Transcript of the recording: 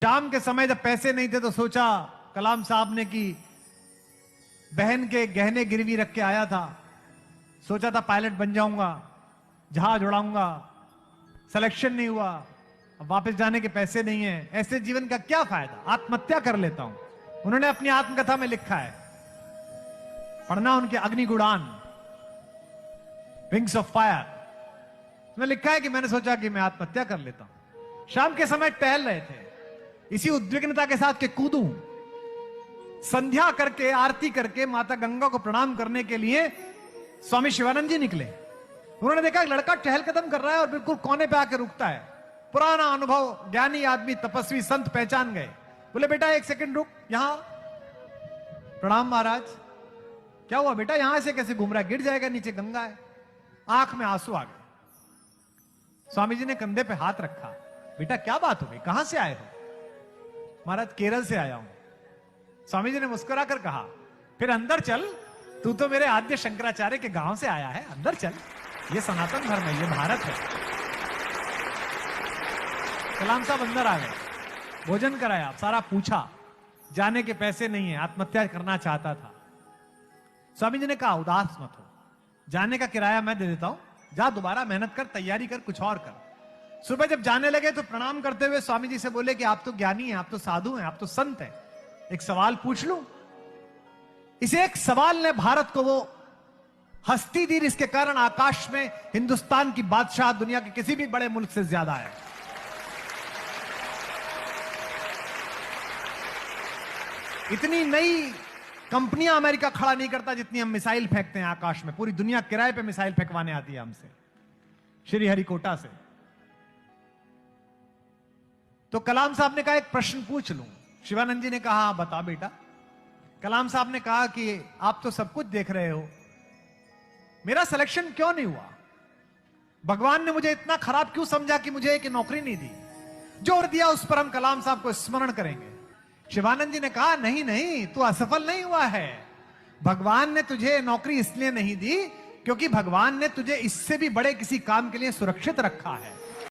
शाम के समय जब पैसे नहीं थे तो सोचा कलाम साहब ने कि बहन के गहने गिरवी रख के आया था, सोचा था पायलट बन जाऊंगा, जहाज उड़ाऊंगा, सिलेक्शन नहीं हुआ, अब वापस जाने के पैसे नहीं है, ऐसे जीवन का क्या फायदा, आत्महत्या कर लेता हूं। उन्होंने अपनी आत्मकथा में लिखा है, पढ़ना उनके अग्निगुणान, विंग्स ऑफ फायर में लिखा है कि मैंने सोचा कि मैं आत्महत्या कर लेता हूं। शाम के समय टहल रहे थे, इसी उद्विग्नता के साथ के कूदूं, संध्या करके आरती करके माता गंगा को प्रणाम करने के लिए स्वामी शिवानंद जी निकले। उन्होंने देखा एक लड़का टहल कदम कर रहा है और बिल्कुल कोने पे आके रुकता है। पुराना अनुभव, ज्ञानी आदमी, तपस्वी संत पहचान गए। बोले बेटा एक सेकंड रुक, यहां प्रणाम महाराज। क्या हुआ बेटा, यहां से कैसे घूम रहा है, गिर जाएगा, नीचे गंगा है। आंख में आंसू आ गए। स्वामी जी ने कंधे पे हाथ रखा, बेटा क्या बात हो गई, कहां से आए हो? महाराज केरल से आया हूं। स्वामी जी ने मुस्कुराकर कहा, फिर अंदर चल, तू तो मेरे आद्य शंकराचार्य के गांव से आया है, अंदर चल, ये सनातन धर्म है, ये भारत है। कलाम साहब अंदर आ गए, भोजन कराया, सारा पूछा, जाने के पैसे नहीं है, आत्महत्या करना चाहता था। स्वामी जी ने कहा उदास मत हो, जाने का किराया मैं दे देता हूं, जा दोबारा मेहनत कर, तैयारी कर, कुछ और कर। सुबह जब जाने लगे तो प्रणाम करते हुए स्वामी जी से बोले कि आप तो ज्ञानी हैं, आप तो साधु हैं, आप तो संत हैं, एक सवाल पूछ लूं? इस एक सवाल ने भारत को वो हस्ती दी जिसके कारण आकाश में हिंदुस्तान की बादशाह दुनिया के किसी भी बड़े मुल्क से ज्यादा है। इतनी नई कंपनियां अमेरिका खड़ा नहीं करता जितनी हम मिसाइल फेंकते हैं आकाश में। पूरी दुनिया किराए पे मिसाइल फेंकवाने आती है हमसे, श्री हरिकोटा से। तो कलाम साहब ने कहा एक प्रश्न पूछ लूं। शिवानंद जी ने कहा बता बेटा। कलाम साहब ने कहा कि आप तो सब कुछ देख रहे हो, मेरा सिलेक्शन क्यों नहीं हुआ? भगवान ने मुझे इतना खराब क्यों समझा कि मुझे एक नौकरी नहीं दी? जोर दिया उस पर हम कलाम साहब को स्मरण करेंगे। शिवानंद जी ने कहा नहीं नहीं, तू असफल नहीं हुआ है। भगवान ने तुझे नौकरी इसलिए नहीं दी क्योंकि भगवान ने तुझे इससे भी बड़े किसी काम के लिए सुरक्षित रखा है।